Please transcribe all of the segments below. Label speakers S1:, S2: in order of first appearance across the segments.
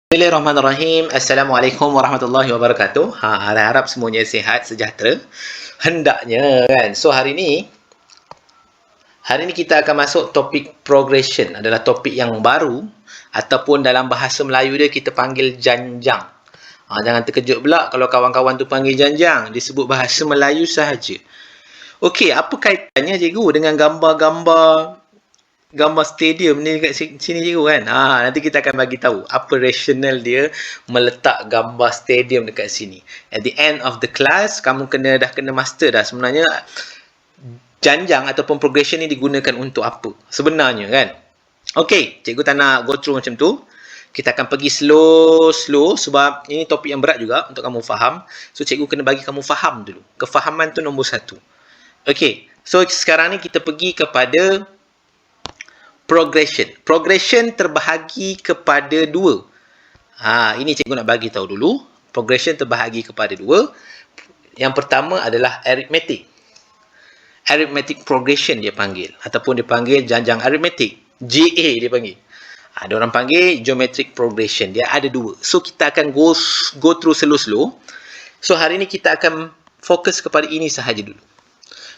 S1: Bismillahirrahmanirrahim. Assalamualaikum warahmatullahi wabarakatuh. Harap semuanya sihat, sejahtera. Hendaknya kan. So hari ini kita akan masuk topik progression. Adalah topik yang baru ataupun dalam bahasa Melayu dia kita panggil janjang. Jangan terkejut pula kalau kawan-kawan tu panggil janjang. Disebut bahasa Melayu sahaja. Okey, apa kaitannya cikgu dengan gambar stadium ni dekat sini cikgu kan. Nanti kita akan bagi tahu apa rasional dia meletak gambar stadium dekat sini. At the end of the class kamu dah kena master dah sebenarnya janjang ataupun progression ni digunakan untuk apa sebenarnya kan. Okey, cikgu tak nak go through macam tu. Kita akan pergi slow sebab ini topik yang berat juga untuk kamu faham. So cikgu kena bagi kamu faham dulu. Kefahaman tu nombor 1. Okey, so sekarang ni kita pergi kepada progression. Progression terbahagi kepada 2. Ini cikgu nak bagi tahu dulu. Progression terbahagi kepada 2. Yang pertama adalah arithmetic. Arithmetic progression dia panggil. Ataupun dia panggil janjang aritmetik. GA dia panggil. Ada orang panggil geometric progression. Dia ada 2. So kita akan go through slow. So hari ni kita akan fokus kepada ini sahaja dulu.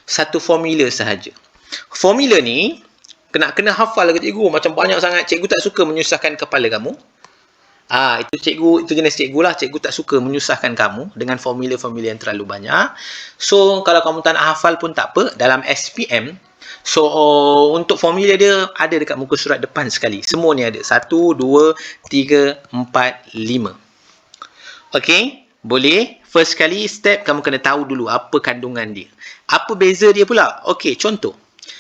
S1: Satu formula sahaja. Formula ni kena hafal ke cikgu, macam banyak sangat. Cikgu tak suka menyusahkan kepala kamu. Itu jenis cikgu lah. Cikgu tak suka menyusahkan kamu dengan formula-formula yang terlalu banyak. So kalau kamu tak nak hafal pun tak apa. Dalam SPM, so untuk formula dia ada dekat muka surat depan sekali. Semua ni ada. 1, 2, 3, 4, 5. Okey, boleh. First kali step kamu kena tahu dulu apa kandungan dia. Apa beza dia pula? Okey, contoh.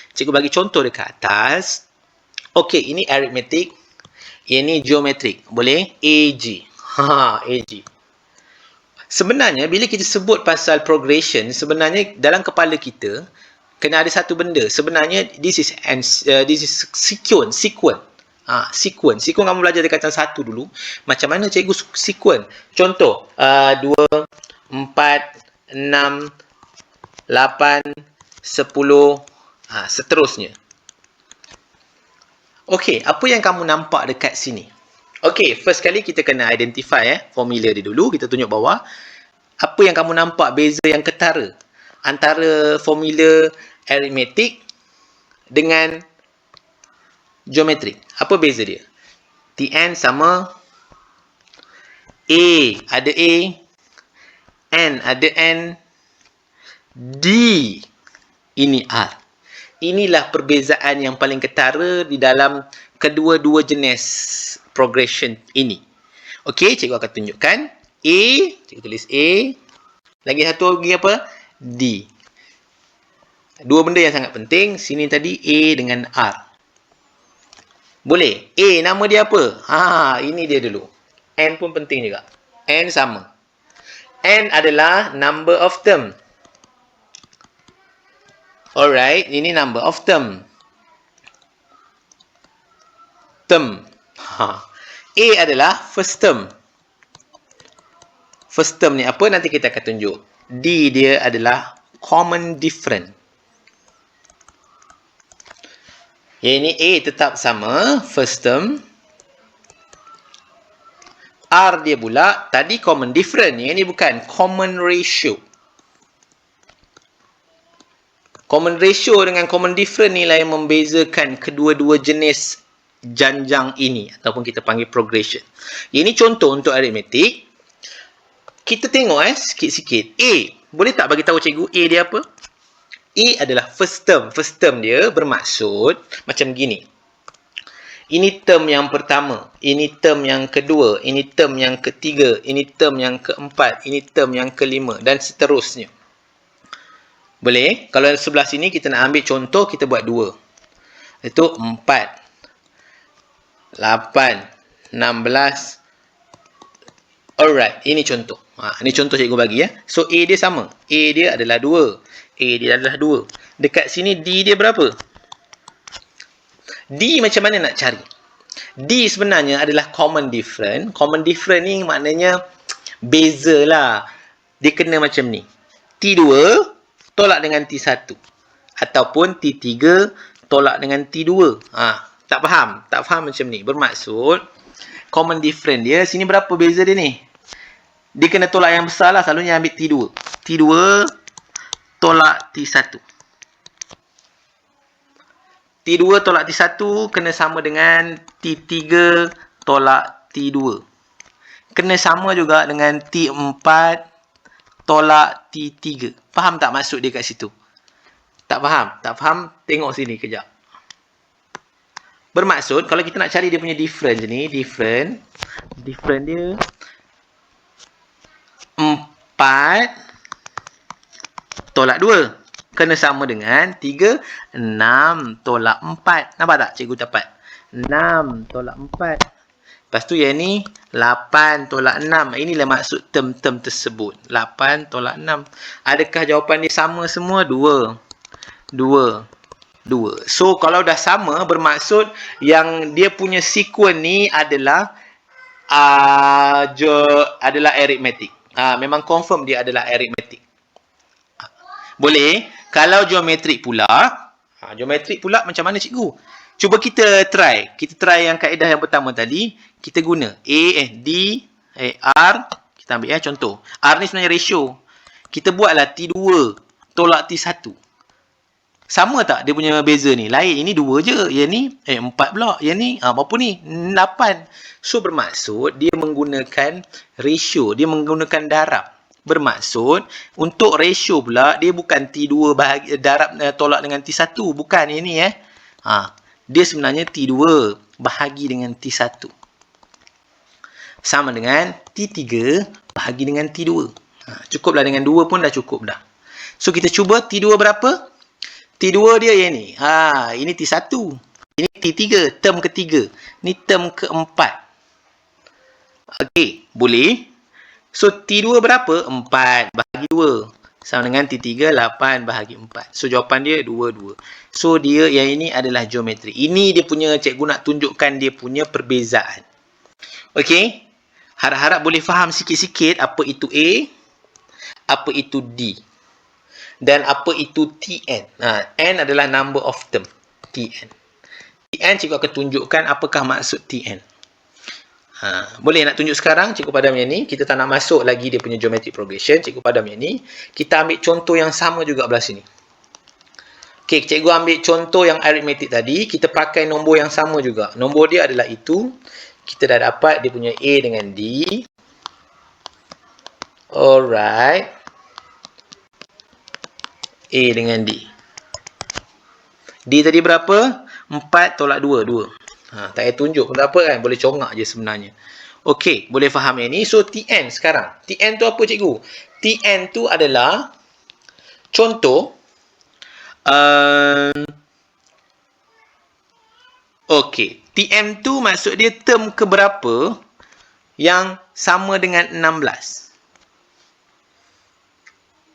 S1: Cikgu bagi contoh dekat atas. Okey, ini arithmetic. Ini geometric. Boleh? AG. AG. Sebenarnya, bila kita sebut pasal progression, sebenarnya dalam kepala kita, kena ada satu benda. Sebenarnya, this is sequence. Sequence kamu belajar dekat atas 1 dulu. Macam mana cikgu sequence? Contoh, 2, 4, 6, 8, 10, seterusnya. Okey, apa yang kamu nampak dekat sini? Okey, first kali kita kena identify formula dia dulu. Kita tunjuk bawah. Apa yang kamu nampak beza yang ketara antara formula arithmetic dengan geometrik? Apa beza dia? Tn sama A ada A, N ada N, D ini R. Inilah perbezaan yang paling ketara di dalam kedua-dua jenis progression ini. Okey, cikgu akan tunjukkan. A, cikgu tulis A. Lagi satu lagi apa? D. Dua benda yang sangat penting. Sini tadi A dengan R. Boleh? A, nama dia apa? Ini dia dulu. N pun penting juga. N sama. N adalah number of term. Alright, ini number of term. A adalah first term. First term ni apa? Nanti kita akan tunjuk. D dia adalah common difference. Yang ini A tetap sama, first term. R dia pula, tadi common difference. Yang ini bukan, common ratio. Common ratio dengan common difference ni lah yang membezakan kedua-dua jenis janjang ini ataupun kita panggil progression. Ini contoh untuk aritmetik. Kita tengok sikit-sikit. A, boleh tak bagi tahu cikgu A dia apa? A adalah first term. First term dia bermaksud macam gini. Ini term yang pertama, ini term yang kedua, ini term yang ketiga, ini term yang keempat, ini term yang kelima dan seterusnya. Boleh? Kalau sebelah sini kita nak ambil contoh, kita buat 2. Itu 4, 8, 16. Alright, ini contoh. Ini contoh cikgu bagi ya. So A dia sama. A dia adalah 2. A dia adalah 2. Dekat sini D dia berapa? D macam mana nak cari? D sebenarnya adalah common difference. Common difference ni maknanya beza lah. Dia kena macam ni. T2 tolak dengan T1. Ataupun T3 tolak dengan T2. Tak faham? Tak faham macam ni. Bermaksud, Common difference dia. Sini berapa beza dia ni? Dia kena tolak yang besar lah. Selalunya ambil T2. T2 tolak T1. T2 tolak T1 kena sama dengan T3 tolak T2. Kena sama juga dengan T4 tolak T3. Faham tak maksud dia kat situ? Tak faham? Tak faham? Tengok sini kejap. Bermaksud, kalau kita nak cari dia punya difference ni, difference dia 4 tolak 2. Kena sama dengan 3, 6 tolak 4. Nampak tak cikgu dapat? 6 tolak 4. Lepas tu yang ni 8 tolak 6. Inilah maksud term-term tersebut. 8 tolak 6. Adakah jawapan dia sama semua? 2. So, kalau dah sama, bermaksud yang dia punya sequence ni adalah arithmetic. Memang confirm dia adalah arithmetic. Boleh. Kalau geometrik pula, macam mana cikgu? Cuba kita try. Kita try yang kaedah yang pertama tadi. Kita guna R. Kita ambil contoh. R ni sebenarnya ratio. Kita buatlah T2 tolak T1. Sama tak dia punya beza ni? Lain. Ini 2 je. Yang ni 4 pula. Yang ni berapa ni? 8. So bermaksud dia menggunakan ratio. Dia menggunakan darab. Bermaksud untuk ratio pula dia bukan T2 bahagi darab tolak dengan T1. Bukan yang ni dia sebenarnya T2 bahagi dengan T1. Sama dengan T3 bahagi dengan T2. Cukuplah dengan 2 pun dah cukup dah. So kita cuba T2 berapa? T2 dia yang ni. Ini T1. Ini T3, term ketiga. Ni term keempat. Okey, boleh. So T2 berapa? 4 bahagi 2. Sama dengan T3, 8 bahagi 4. So jawapan dia 2. So dia yang ini adalah geometri. Ini dia punya, cikgu nak tunjukkan dia punya perbezaan. Okey. Harap-harap boleh faham sikit-sikit apa itu A, apa itu D. Dan apa itu Tn. N adalah number of term. Tn. Tn cikgu akan tunjukkan apakah maksud Tn. Boleh nak tunjuk sekarang cikgu padam yang ni. Kita tak nak masuk lagi dia punya geometric progression. Cikgu padam yang ni. Kita ambil contoh yang sama juga belah sini. Okey, cikgu ambil contoh yang arithmetic tadi. Kita pakai nombor yang sama juga. Nombor dia adalah itu. Kita dah dapat dia punya A dengan D. Alright. A dengan D. D tadi berapa? 4 tolak 2. 2. Tak payah tunjuk pun tak apa kan. Boleh congak je sebenarnya. Okey. Boleh faham yang ni. So, Tn sekarang. Tn tu apa cikgu? Tn tu adalah contoh. Okey. Tm tu maksud dia term keberapa yang sama dengan 16.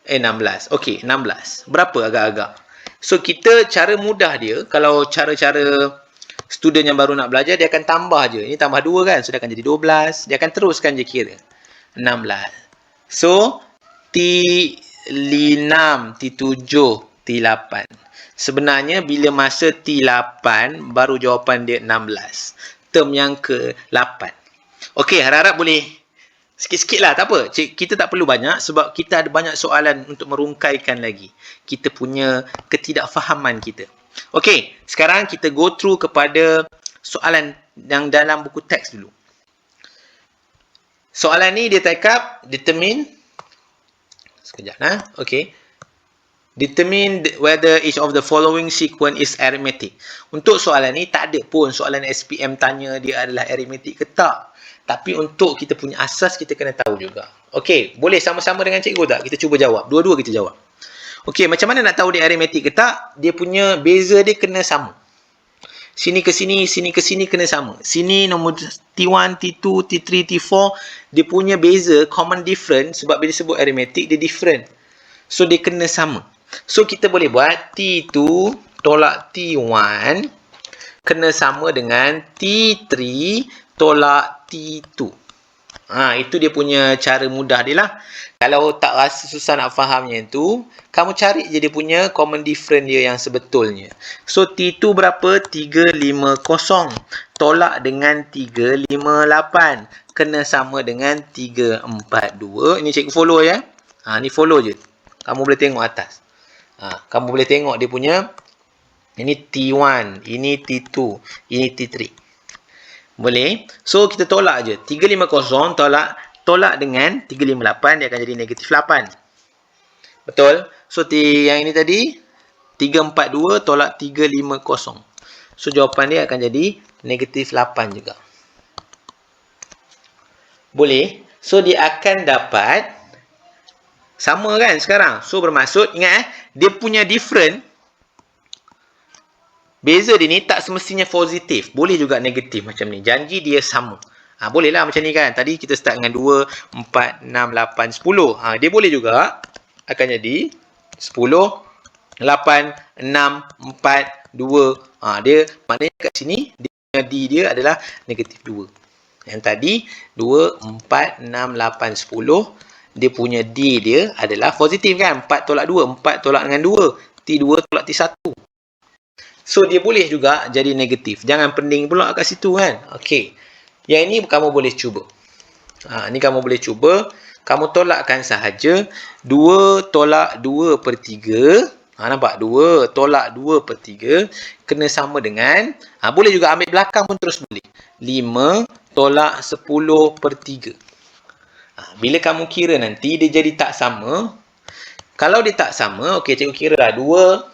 S1: 16. Okey, 16. Berapa agak-agak? So, kita cara mudah dia, kalau cara-cara student yang baru nak belajar, dia akan tambah je. Ini tambah 2 kan? So, dia akan jadi 12. Dia akan teruskan je kira. 16. So, T6, T7, T8. Sebenarnya, bila masa T8, baru jawapan dia 16. Term yang ke-8. Okey, harap-harap boleh sikit-sikit lah, tak apa. Kita tak perlu banyak sebab kita ada banyak soalan untuk merungkaikan lagi kita punya ketidakfahaman kita. Okey, sekarang kita go through kepada soalan yang dalam buku teks dulu. Soalan ni dia take up determine. Sekejap okey. Determine whether each of the following sequence is arithmetic. Untuk soalan ni tak ada pun soalan SPM tanya dia adalah arithmetic ke tak. Tapi untuk kita punya asas, kita kena tahu juga. Okey, boleh sama-sama dengan cikgu tak? Kita cuba jawab. Dua-dua kita jawab. Okey, macam mana nak tahu dia arithmetic ke tak? Dia punya beza dia kena sama. Sini ke sini kena sama. Sini nombor T1, T2, T3, T4. Dia punya beza, common difference. Sebab bila disebut arithmetic, dia different. So, dia kena sama. So, kita boleh buat T2 tolak T1 kena sama dengan T3 tolak T2. Itu dia punya cara mudah dia lah. Kalau tak rasa susah nak faham yang tu, kamu cari je dia punya common difference dia yang sebetulnya. So, T2 berapa? 350 tolak dengan 358. Kena sama dengan 342. Ini cikgu follow ya. Ni follow je. Kamu boleh tengok atas. Kamu boleh tengok dia punya. Ini T1, ini T2, ini T3. Boleh? So, kita tolak je. 350 tolak dengan 358, dia akan jadi negatif 8. Betul? So, yang ini tadi, 342 tolak 350. So, jawapan dia akan jadi negatif 8 juga. Boleh? So, dia akan dapat sama kan sekarang? So, bermaksud, ingat dia punya different, beza dia ni tak semestinya positif. Boleh juga negatif macam ni. Janji dia sama. Bolehlah macam ni kan. Tadi kita start dengan 2, 4, 6, 8, 10. Dia boleh juga akan jadi 10, 8, 6, 4, 2. Dia maknanya kat sini dia D dia adalah negatif 2. Yang tadi 2, 4, 6, 8, 10. Dia punya D dia adalah positif kan. 4 tolak 2. 4 tolak dengan 2. T2 tolak T1. So, dia boleh juga jadi negatif. Jangan pening pula kat situ kan. Okey. Yang ini kamu boleh cuba. Ni kamu boleh cuba. Kamu tolakkan sahaja. 2 tolak 2 per 3. Nampak? 2 tolak 2 per 3. Kena sama dengan. Boleh juga ambil belakang pun terus boleh. 5 tolak 10 per 3. Bila kamu kira nanti, dia jadi tak sama. Kalau dia tak sama, okey, cikgu kira lah. 2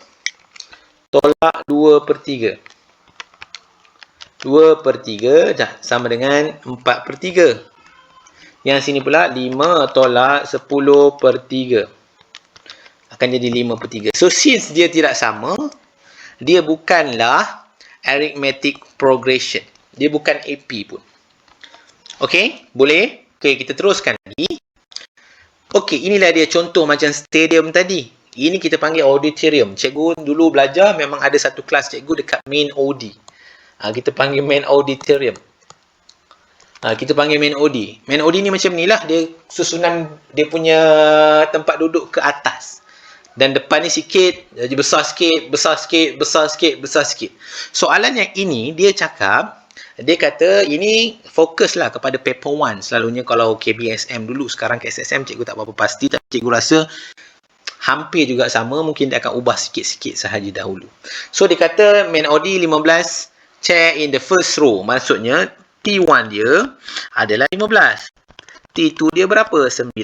S1: tolak 2 per 3. 2 per 3 dah sama dengan 4 per 3. Yang sini pula 5 tolak 10 per 3. Akan jadi 5 per 3. So, since dia tidak sama, dia bukanlah arithmetic progression. Dia bukan AP pun. Okey? Boleh? Okey, kita teruskan lagi. Okey, inilah dia contoh macam stadium tadi. Ini kita panggil auditorium. Cikgu dulu belajar memang ada satu kelas cikgu dekat main OD. Kita panggil main auditorium. Kita panggil main OD. Main OD ni macam ni lah. Dia susunan dia punya tempat duduk ke atas. Dan depan ni sikit, jadi besar sikit, besar sikit, besar sikit, besar sikit. Soalan yang ini dia cakap, dia kata ini fokuslah kepada paper 1. Selalunya kalau KBSM dulu, sekarang KSSM cikgu tak berapa pasti. Tapi cikgu rasa hampir juga sama, mungkin dia akan ubah sikit-sikit sahaja dahulu. So, dia kata main OD 15 chair in the first row. Maksudnya, T1 dia adalah 15. T2 dia berapa? 19.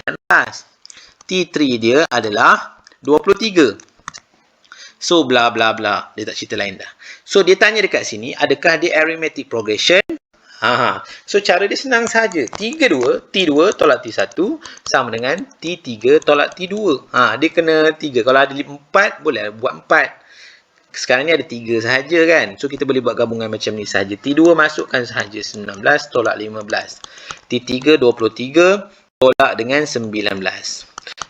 S1: T3 dia adalah 23. So, bla bla bla. Dia tak cerita lain dah. So, dia tanya dekat sini, adakah dia arithmetic progression? So, cara dia senang sahaja. T2 tolak T1 sama dengan T3 tolak T2. Dia kena 3. Kalau ada 4, boleh buat 4. Sekarang ni ada 3 sahaja kan. So, kita boleh buat gabungan macam ni sahaja. T2 masukkan sahaja 19 tolak 15. T3 23 tolak dengan 19.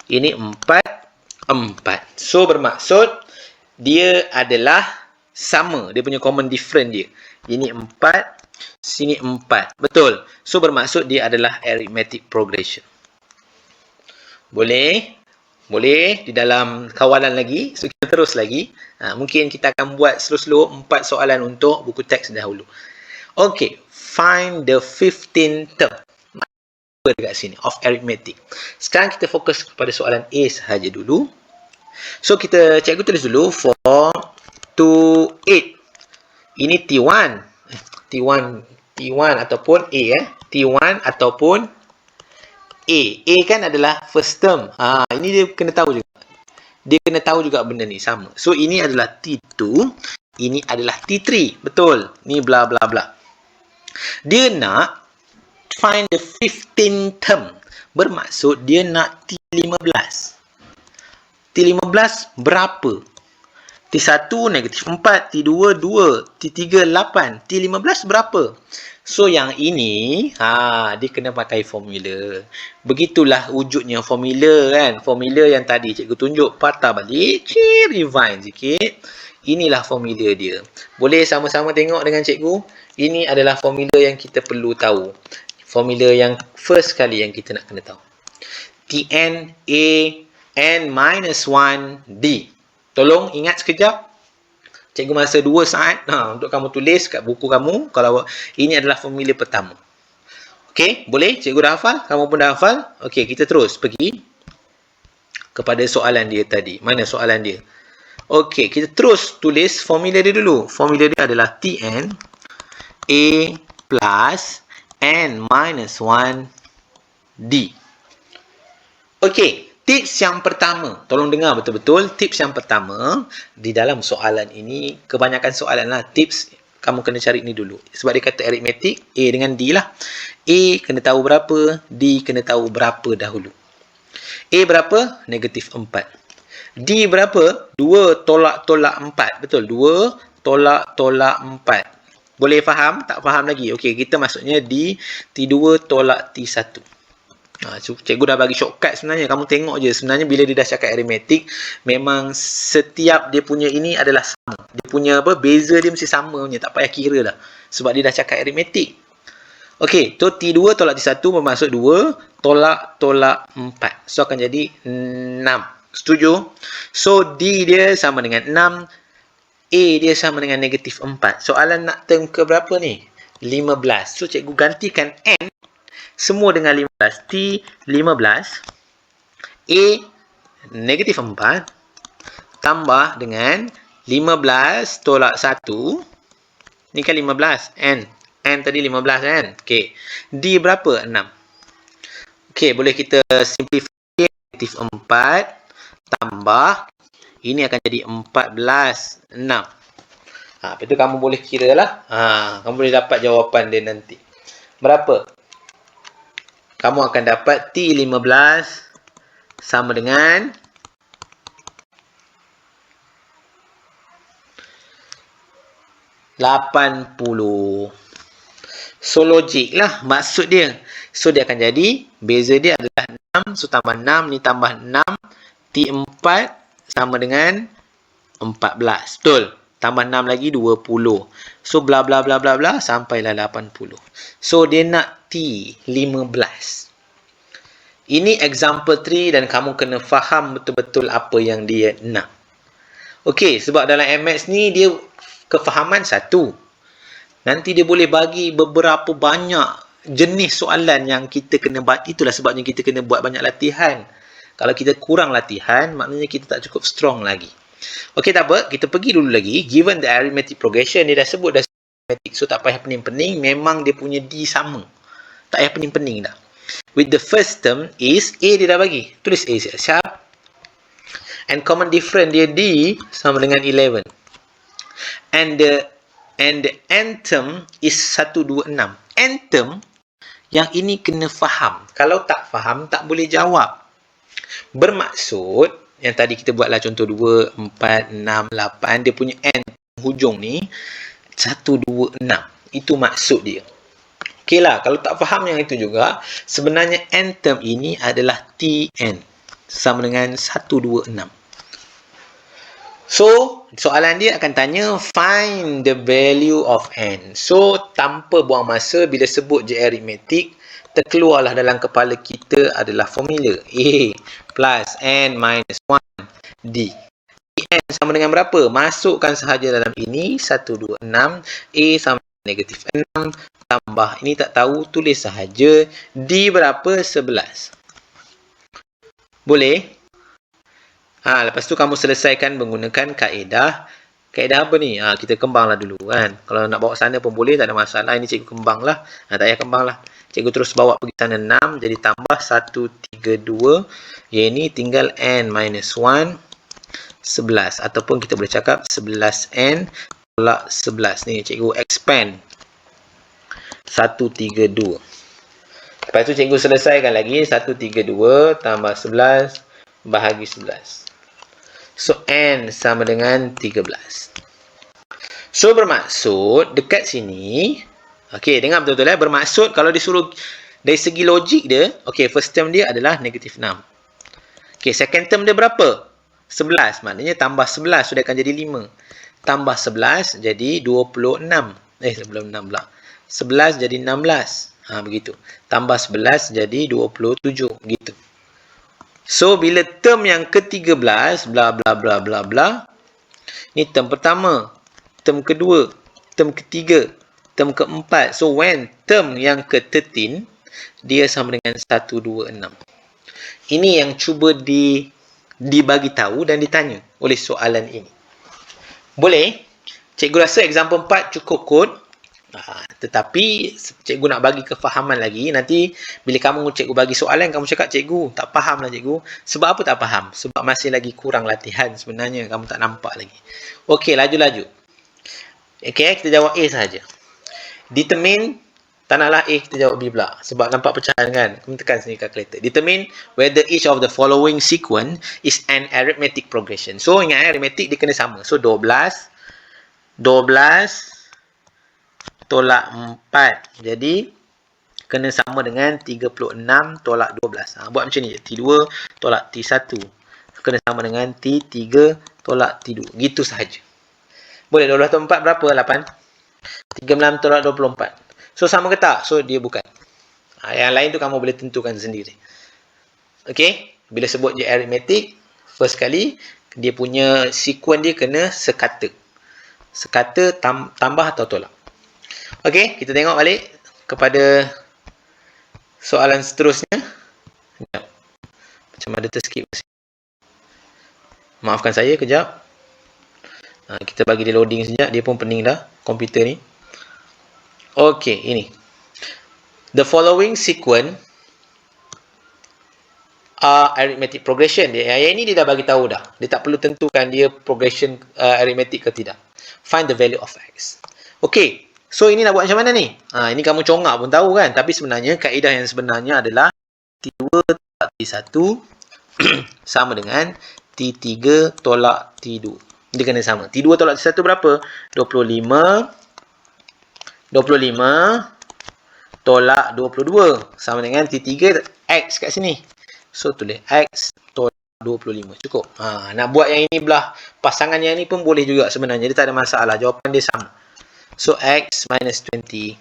S1: Ini 4, 4. So, bermaksud dia adalah sama. Dia punya common difference dia. Ini 4. Sini 4. Betul. So, bermaksud dia adalah arithmetic progression. Boleh? Boleh di dalam kawalan lagi. So, kita terus lagi. Mungkin kita akan buat slow-slow 4 soalan untuk buku teks dahulu. Okay. Find the 15th term. Apa dekat sini? Of arithmetic. Sekarang kita fokus kepada soalan A sahaja dulu. So, cikgu tulis dulu 4 to 8. Ini T1. T1 ataupun A T1 ataupun A. A kan adalah first term. Ini dia kena tahu juga. Dia kena tahu juga benda ni sama. So, ini adalah T2. Ini adalah T3. Betul. Ni bla bla bla. Dia nak find the 15th term. Bermaksud dia nak T15. T15 berapa? T1 negatif 4, T2 2, T3 8, T15 berapa? So, yang ini, dia kena pakai formula. Begitulah wujudnya formula kan. Formula yang tadi cikgu tunjuk, patah balik, rewind sikit. Inilah formula dia. Boleh sama-sama tengok dengan cikgu. Ini adalah formula yang kita perlu tahu. Formula yang first kali yang kita nak kena tahu. Tn A n minus 1 D. Tolong ingat sekejap. Cikgu masa 2 saat untuk kamu tulis kat buku kamu kalau ini adalah formula pertama. Okey, boleh? Cikgu dah hafal? Kamu pun dah hafal? Okey, kita terus pergi kepada soalan dia tadi. Mana soalan dia? Okey, kita terus tulis formula dia dulu. Formula dia adalah Tn A plus N minus 1 D. Okey, tips yang pertama. Tolong dengar betul-betul. Tips yang pertama, di dalam soalan ini, kebanyakan soalan lah. Tips, kamu kena cari ni dulu. Sebab dia kata aritmetik, A dengan D lah. A kena tahu berapa, D kena tahu berapa dahulu. A berapa? Negatif 4. D berapa? 2 tolak 4. Betul? 2 tolak 4. Boleh faham? Tak faham lagi? Okey, kita maksudnya D, T2 tolak T1. Cikgu dah bagi shortcut sebenarnya. Kamu tengok je. Sebenarnya bila dia dah cakap aritmetik, memang setiap dia punya ini adalah sama. Dia punya beza dia mesti sama punya. Tak payah kira dah. Sebab dia dah cakap aritmetik. Okey, so T2 tolak T1 bermaksud 2 tolak 4. So akan jadi 6. Setuju? So D dia sama dengan 6. A dia sama dengan negatif 4. Soalan nak term ke berapa ni? 15. So cikgu gantikan N semua dengan 15. T 15. A negatif 4 tambah dengan 15 tolak 1. Ni kan 15. N tadi 15 kan? Okey. D berapa? 6. Okey, boleh kita simplify. Negatif 4 tambah. Ini akan jadi 14. 6. Lepas tu kamu boleh kira lah. Kamu boleh dapat jawapan dia nanti. Berapa? Kamu akan dapat T15 sama dengan 80. So logik lah maksud dia. So dia akan jadi, beza dia adalah 6. So tambah 6, ni tambah 6. T4 sama dengan 14. Betul? Tambah 6 lagi 20. So bla bla bla bla bla sampailah 80. So dia nak T15. Ini example 3 dan kamu kena faham betul-betul apa yang dia nak. Okey, sebab dalam MX ni dia kefahaman satu. Nanti dia boleh bagi beberapa banyak jenis soalan yang kita kena buat. Itulah sebabnya kita kena buat banyak latihan. Kalau kita kurang latihan, maknanya kita tak cukup strong lagi. Okey, tak apa. Kita pergi dulu lagi. Given the arithmetic progression, dia dah sebut dah arithmetic. So, tak payah pening-pening. Memang dia punya D sama. Tak payah pening-pening dah. With the first term is A dia dah bagi. Tulis A siap-siap. And common difference dia D sama dengan 11. And the n term is 126. N term yang ini kena faham. Kalau tak faham, tak boleh jawab. Bermaksud, yang tadi kita buatlah contoh 2, 4, 6, 8. Dia punya n hujung ni 126. Itu maksud dia. Okey lah, kalau tak faham yang itu juga, sebenarnya n term ini adalah Tn. Sama dengan 126. So, soalan dia akan tanya, find the value of n. So, tanpa buang masa, bila sebut je aritmetik, terkeluarlah dalam kepala kita adalah formula. A plus n minus 1 D. n sama dengan berapa? Masukkan sahaja dalam ini, 126. A sama dengan negatif 6. Tambah, ini tak tahu, tulis sahaja. D berapa? 11. Boleh? Lepas tu kamu selesaikan menggunakan kaedah. Kaedah apa ni? Kita kembanglah dulu kan. Kalau nak bawa sana pun boleh, tak ada masalah. Ini cikgu kembang lah. Tak payah kembang lah. Cikgu terus bawa pergi sana 6. Jadi tambah 132. Yang ini tinggal n minus 1. 11. Ataupun kita boleh cakap 11n tolak 11. Ni cikgu expand. 132. Lepas tu cikgu selesaikan lagi. 132 tambah 11 bahagi 11. So, n sama dengan 13. So, bermaksud dekat sini, okey, dengar betul-betul bermaksud kalau disuruh dari segi logik dia, okey, first term dia adalah negatif 6. Okey, second term dia berapa? 11. Maknanya tambah 11 sudah akan jadi 5. Tambah 11 jadi 26. Sebelum 6 pula. 11 jadi 16. Begitu. Tambah 11 jadi 27. Gitu. So, bila term yang ke-13, bla bla bla bla bla, ni term pertama. term kedua, term ketiga, term keempat. So, when term yang ke-13, dia sama dengan 126. Ini yang cuba dibagi tahu dan ditanya oleh soalan ini. Boleh? Cikgu rasa example 4 cukup kot. Tetapi cikgu nak bagi kefahaman lagi. Nanti bila cikgu bagi soalan, kamu cakap cikgu tak faham lah cikgu. Sebab apa tak faham? Sebab masih lagi kurang latihan sebenarnya. Kamu tak nampak lagi. Okey, laju-laju. Okey, kita jawab A sahaja. Determine, tak naklah A, kita jawab B pula. Sebab nampak pecahan kan? Kamu tekan sini calculator. Determine whether each of the following sequence is an arithmetic progression. So, ingat arithmetic dia kena sama. So, 12 tolak 4. Jadi, kena sama dengan 36 tolak 12. Buat macam ni je. T2 tolak T1. Kena sama dengan T3 tolak T2. Gitu sahaja. Boleh 12 tolak 4 berapa? 8. 36 tolak 24. So, sama ke tak? So, dia bukan. Yang lain tu kamu boleh tentukan sendiri. Okay? Bila sebut je arithmetic, first kali, dia punya sequence dia kena sekata. Sekata tambah atau tolak. Okey, kita tengok balik kepada soalan seterusnya. Sekejap. Macam ada terskip. Maafkan saya kejap. Kita bagi dia loading sekejap. Dia pun pening dah, komputer ni. Okey, ini. The following sequence are arithmetic progression. Yang ini dia dah bagi tahu dah. Dia tak perlu tentukan dia progression arithmetic ke tidak. Find the value of x. Okey. So, ini nak buat macam mana ni? Ini kamu congak pun tahu kan? Tapi sebenarnya, kaedah yang sebenarnya adalah T2 tolak T1 sama dengan T3 tolak T2. Dia kena sama. T2 tolak T1 berapa? 25 tolak 22. Sama dengan T3 X kat sini. So, tulis X tolak 25. Cukup. Nak buat yang ini belah pasangan yang ini pun boleh juga sebenarnya. Dia tak ada masalah. Jawapan dia sama. So, X minus 25.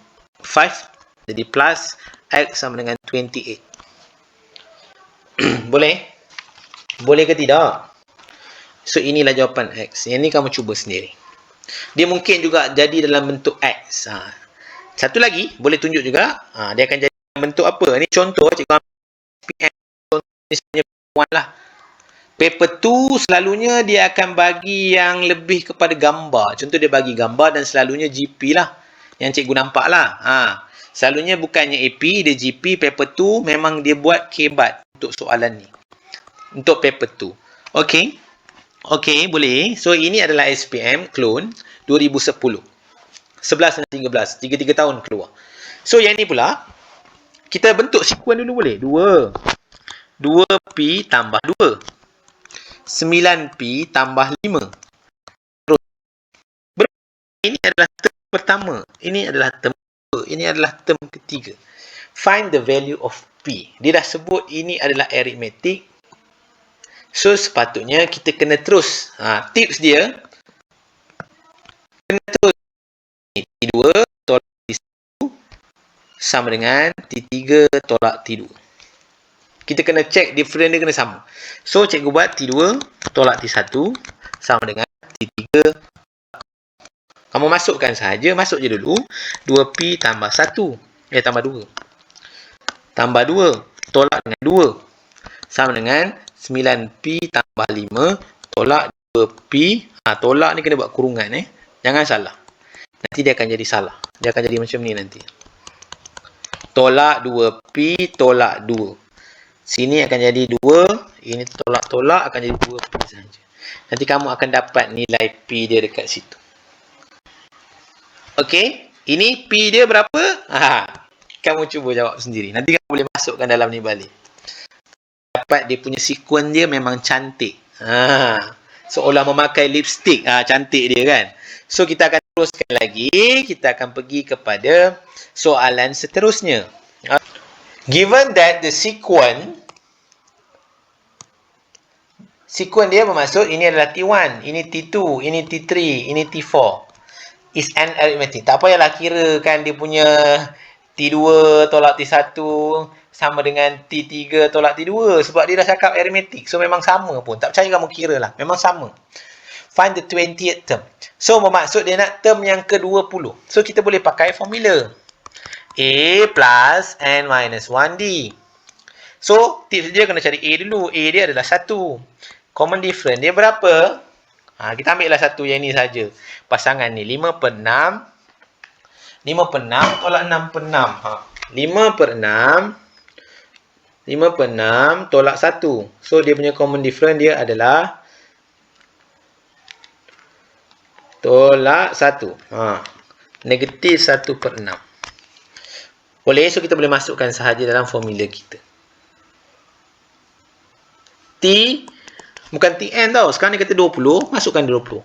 S1: Jadi, plus X sama dengan 28. Boleh? Boleh ke tidak? So, inilah jawapan X. Yang ni kamu cuba sendiri. Dia mungkin juga jadi dalam bentuk X. Satu lagi, boleh tunjuk juga. Dia akan jadi dalam bentuk apa? Ini contoh. Cikgu ambil PM. Contoh ni lah. Paper 2 selalunya dia akan bagi yang lebih kepada gambar. Contoh dia bagi gambar dan selalunya GP lah. Yang cikgu nampak lah. Selalunya bukannya AP, dia GP. Paper 2 memang dia buat kebat untuk soalan ni. Untuk paper 2. Okey. Okey, boleh. So, ini adalah SPM clone 2010. 11 dan 13. 3 tahun keluar. So, yang ni pula, kita bentuk sequence dulu boleh? 2P tambah 2. 9P tambah 5. Terus. Ini adalah term pertama. Ini adalah term kedua. Ini adalah term ketiga. Find the value of P. Dia dah sebut ini adalah arithmetic. So, sepatutnya kita kena terus. Tips dia. Kena terus. T2 tolak T1 sama dengan T3 tolak T2. Kita kena check difference dia kena sama. So, cikgu buat T2 tolak T1 sama dengan T3. Kamu masukkan sahaja. Masuk je dulu. 2P tambah 1. Tambah 2. Tambah 2. Tolak dengan 2. Sama dengan 9P tambah 5. Tolak 2P. Tolak ni kena buat kurungan. Jangan salah. Nanti dia akan jadi salah. Dia akan jadi macam ni nanti. Tolak 2P tolak 2. Sini akan jadi 2. Ini tolak-tolak akan jadi 2P saja. Nanti kamu akan dapat nilai P dia dekat situ. Okey. Ini P dia berapa? Kamu cuba jawab sendiri. Nanti kamu boleh masukkan dalam ni balik. Dapat dia punya sequence dia memang cantik. Seolah memakai lipstick. Cantik dia kan. So, kita akan teruskan lagi. Kita akan pergi kepada soalan seterusnya. Given that the sequence dia bermaksud ini adalah T1, ini T2, ini T3, ini T4 is an arithmetic. Tak payahlah kirakan dia punya T2 tolak T1 sama dengan T3 tolak T2 sebab dia dah cakap arithmetic. So, memang sama pun. Tak percaya kamu kira lah. Memang sama. Find the 20th term. So, bermaksud dia nak term yang ke-20. So, kita boleh pakai formula. A plus N minus 1D. So, tips dia kena cari A dulu. A dia adalah 1. Common difference dia berapa? Kita ambil lah satu yang ni saja. Pasangan ni 5 per 6. 5 per 6 tolak 6 per 6. 5 per 6. 5 per 6 tolak 1. So, dia punya common difference dia adalah tolak 1. Negatif 1 per 6. Boleh? So, kita boleh masukkan sahaja dalam formula kita. T, bukan Tn tau. Sekarang ni kata 20, masukkan 20.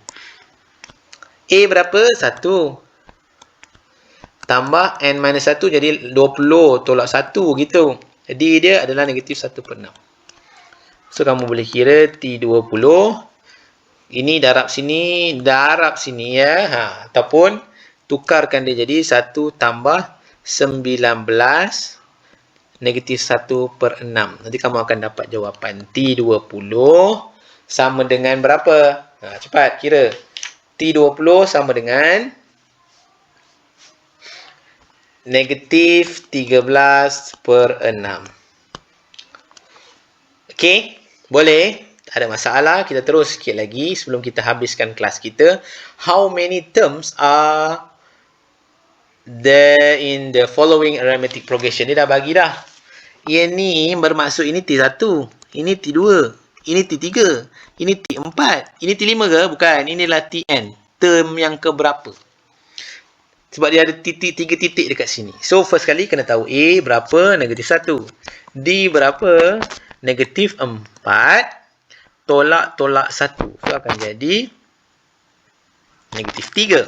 S1: A berapa? 1. Tambah N minus 1 jadi 20 tolak 1 gitu. D dia adalah negatif 1 per 6. So, kamu boleh kira T20. Ini darab sini ya. Ataupun tukarkan dia jadi 1 tambah 19 negatif 1 per 6. Nanti kamu akan dapat jawapan T20 sama dengan berapa? Cepat kira. T20 sama dengan negatif 13 per 6. Okey, boleh? Tak ada masalah. Kita terus sikit lagi sebelum kita habiskan kelas kita. How many terms are there in the following arithmetic progression? Dia dah bagi dah. Yang ni bermaksud ini T1, ini T2, ini T3, ini T4, ini T5 ke? Bukan. Inilah Tn. Term yang keberapa? Sebab dia ada titik, 3 titik dekat sini. So, first kali kena tahu A berapa? Negatif 1. D berapa? Negatif 4. Tolak 1. So, akan jadi negatif 3.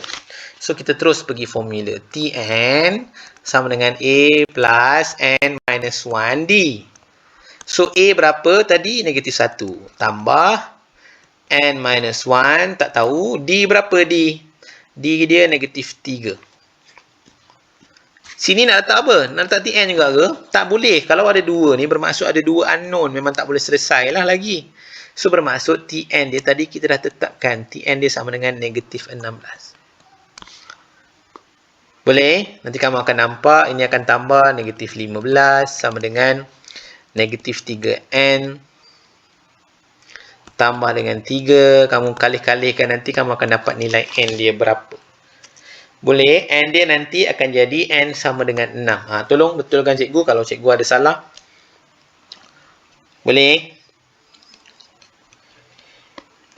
S1: So, kita terus pergi formula. Tn sama dengan A plus N minus 1D. So, A berapa tadi? Negatif 1. Tambah N minus 1. Tak tahu. D berapa D? D dia negatif 3. Sini nak letak apa? Nak letak Tn juga ke? Tak boleh. Kalau ada 2 ni bermaksud ada 2 unknown. Memang tak boleh selesai lah lagi. So, bermaksud Tn dia tadi kita dah tetapkan. Tn dia sama dengan negatif 16. Boleh? Nanti kamu akan nampak ini akan tambah negatif 15 sama dengan negatif 3n tambah dengan 3. Kamu kalih-kalihkan nanti kamu akan dapat nilai n dia berapa. Boleh? N dia nanti akan jadi n sama dengan 6. Tolong betulkan cikgu kalau cikgu ada salah. Boleh?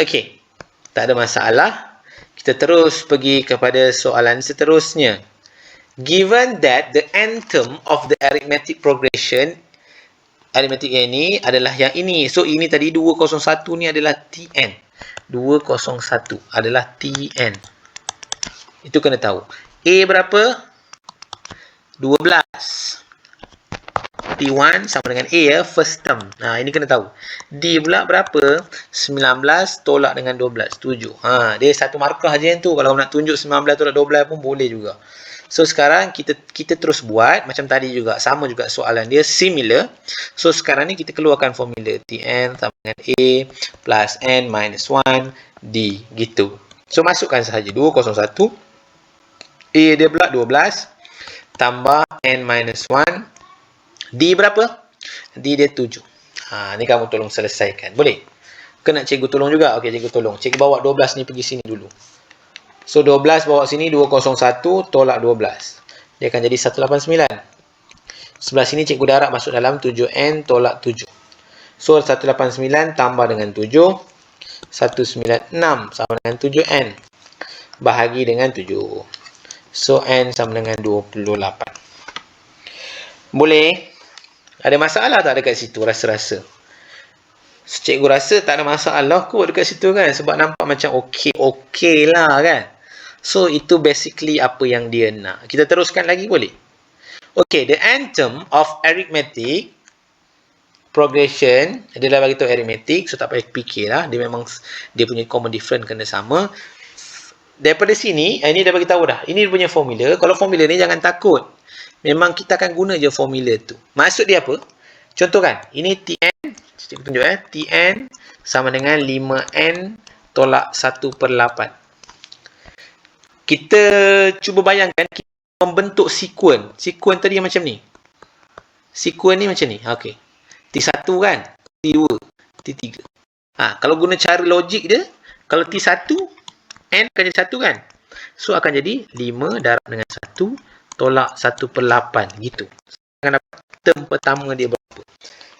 S1: Okey. Tak ada masalah. Kita terus pergi kepada soalan seterusnya. Given that the nth term of the arithmetic progression, arithmetic ini adalah yang ini. So, ini tadi 201 ni adalah Tn. 201 adalah Tn. Itu kena tahu. A berapa? 12. T1 sama dengan A ya, first term. Ini kena tahu. D pula berapa? 19 tolak dengan 12. 7. Dia satu markah je yang tu. Kalau nak tunjuk 19 tolak 12 pun boleh juga. So, sekarang kita terus buat. Macam tadi juga. Sama juga soalan dia. Similar. So, sekarang ni kita keluarkan formula. Tn sama dengan A plus N minus 1 D. Gitu. So, masukkan sahaja. 201. A dia pula 12 tambah N minus 1. D berapa? D dia 7. Ni kamu tolong selesaikan. Boleh? Ke nak cikgu tolong juga? Okey, cikgu tolong. Cikgu bawa 12 ni pergi sini dulu. So, 12 bawa sini 201 tolak 12. Dia akan jadi 189. Sebelah sini cikgu darab masuk dalam 7N tolak 7. So, 189 tambah dengan 7. 196 sama dengan 7N. Bahagi dengan 7. So, N sama dengan 28. Boleh? Ada masalah tak dekat situ? Rasa-rasa. Cikgu rasa tak ada masalah kot dekat situ kan. Sebab nampak macam okey lah kan. So, itu basically apa yang dia nak. Kita teruskan lagi boleh? Okay, the nth term of arithmetic progression. Dia dah bagi tahu arithmetic. So, tak payah fikir lah. Dia memang, dia punya common difference kena sama. Daripada sini, ini dah bagi tahu dah. Ini dia punya formula. Kalau formula ni jangan takut. Memang kita akan guna je formula tu. Maksud dia apa? Contohkan, ini Tn, cikgu tunjuk Tn sama dengan 5n tolak 1/8. Kita cuba bayangkan kita membentuk sekuen. Sekuen tadi macam ni. Sekuen ni macam ni. Okey. T1 kan? T2, T3. Kalau guna cara logik dia, kalau T1, N akan jadi 1 kan? So, akan jadi 5 darab dengan 1 tolak 1/8. Gitu. Akan dapat term pertama dia berapa.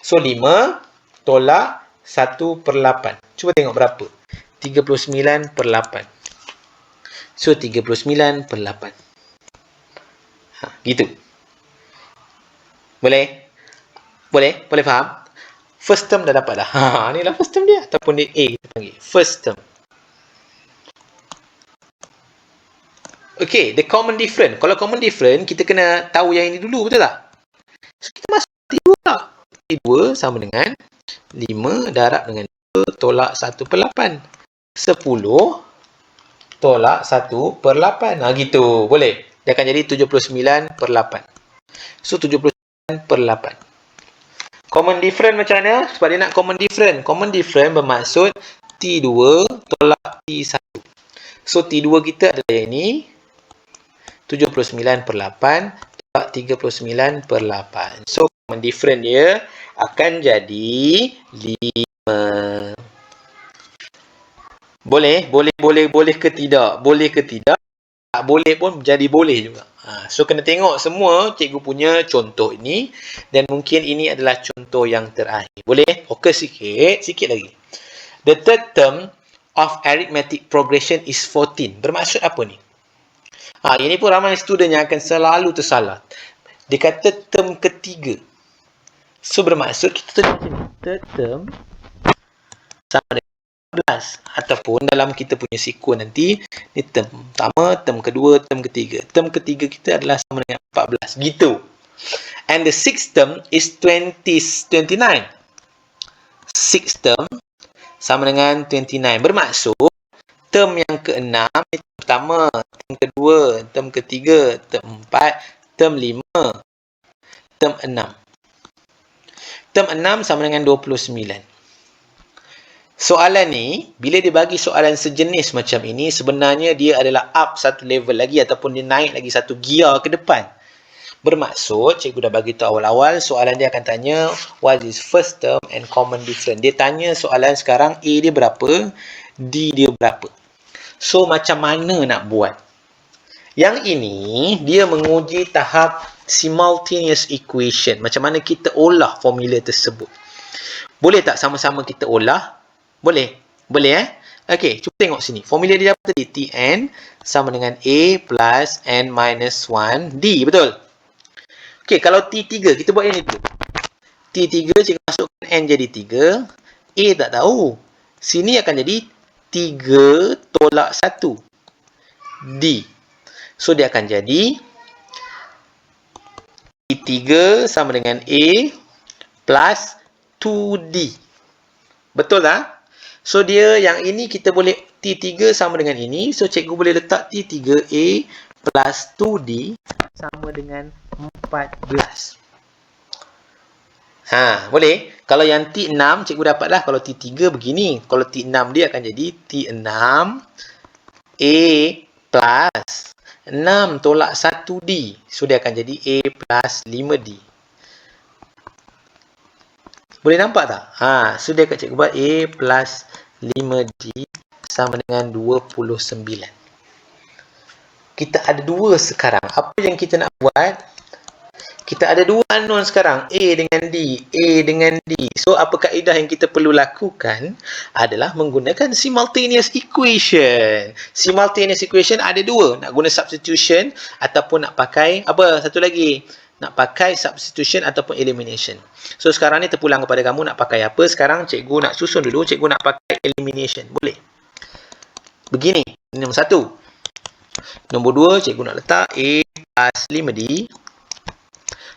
S1: So, 5 tolak 1/8. Cuba tengok berapa. 39/8. So, 39/8. Gitu. Boleh? Boleh? Boleh faham? First term dah dapat dah. Ni lah first term dia. Ataupun dia A kita panggil. First term. Okay, the common difference. Kalau common difference, kita kena tahu yang ini dulu, betul tak? So, kita masuk T2 tak? T2 sama dengan 5 darab dengan 2 tolak 1/8. 10 tolak 1/8. Gitu. Boleh. Dia akan jadi 79/8. So, 79/8. Common difference macam mana? Sebab dia nak common difference. Common difference bermaksud T2 tolak T1. So, T2 kita adalah yang ini. 79/8 tolak 39/8. So, common difference dia akan jadi 5. Boleh ke tidak? Boleh ke tidak? Tak boleh pun jadi boleh juga. So, kena tengok semua cikgu punya contoh ini. Dan mungkin ini adalah contoh yang terakhir. Boleh? Fokus sikit lagi. The third term of arithmetic progression is 14. Bermaksud apa ni? Ini pun ramai student yang akan selalu tersalah. Dia kata term ketiga. So, bermaksud kita tulis macam ni. Third term sama dengan 14. Ataupun dalam kita punya sekuen nanti, ni term pertama, term kedua, term ketiga. Term ketiga kita adalah sama dengan 14. Gitu. And the sixth term is 29. Sixth term sama dengan 29. Bermaksud, term yang ke-6, term pertama, term kedua, term ketiga, term 4, term 5, term 6. Term 6 sama dengan 29. Soalan ni, bila dia bagi soalan sejenis macam ini, sebenarnya dia adalah up satu level lagi ataupun dia naik lagi satu gear ke depan. Bermaksud, cikgu dah bagi tahu awal-awal, soalan dia akan tanya, what is first term and common difference. Dia tanya soalan sekarang, A dia berapa, D dia berapa. So, macam mana nak buat? Yang ini, dia menguji tahap simultaneous equation. Macam mana kita olah formula tersebut. Boleh tak sama-sama kita olah? Boleh? Boleh Okey, cuba tengok sini. Formula dia apa tadi? Tn sama dengan A plus N minus 1 D. Betul? Okey, kalau T3, kita buat yang itu. T3, cikgu masukkan N jadi 3. A tak tahu. Sini akan jadi 3 tolak 1. D. So, dia akan jadi T3 sama dengan A plus 2D. Betul tak? So, dia yang ini kita boleh T3 sama dengan ini. So, cikgu boleh letak T3A plus 2D sama dengan 14. Boleh? Kalau yang T6, cikgu dapatlah kalau T3 begini. Kalau T6 dia akan jadi T6A plus 6 tolak 1D. So, dia akan jadi A plus 5D. Boleh nampak tak? So, dia akan cikgu buat A plus 5D sama dengan 29. Kita ada dua sekarang. Apa yang kita nak buat? Kita ada dua unknown sekarang. A dengan D. A dengan D. So, apa kaedah yang kita perlu lakukan adalah menggunakan simultaneous equation. Simultaneous equation ada dua. Nak guna substitution ataupun nak pakai, apa satu lagi? Nak pakai substitution ataupun elimination. So, sekarang ni terpulang kepada kamu nak pakai apa. Sekarang cikgu nak susun dulu. Cikgu nak pakai elimination. Boleh? Begini. Ini nombor 1. Nombor 2, cikgu nak letak A plus 5D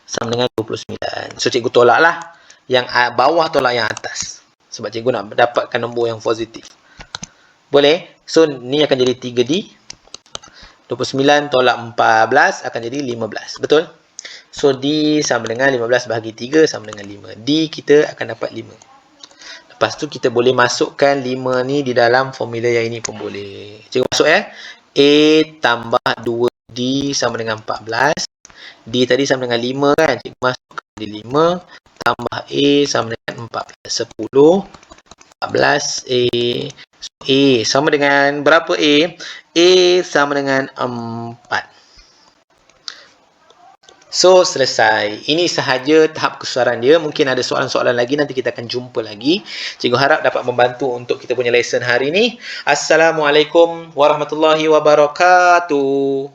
S1: sama dengan 29. So, cikgu tolaklah yang bawah tolak yang atas. Sebab cikgu nak dapatkan nombor yang positif. Boleh? So, ni akan jadi 3D. 29 tolak 14 akan jadi 15. Betul? So, D sama dengan 15 bahagi 3 sama dengan 5. D kita akan dapat 5. Lepas tu kita boleh masukkan 5 ni di dalam formula yang ini pun boleh. Cikgu masuk ya. A tambah 2D sama dengan 14. D tadi sama dengan 5 kan. Cikgu masukkan di 5 tambah A sama dengan 14. 10. 14 A. So, A sama dengan berapa A? A sama dengan 4. So, selesai. Ini sahaja tahap kesusaran dia. Mungkin ada soalan-soalan lagi. Nanti kita akan jumpa lagi. Cikgu harap dapat membantu untuk kita punya lesson hari ini. Assalamualaikum warahmatullahi wabarakatuh.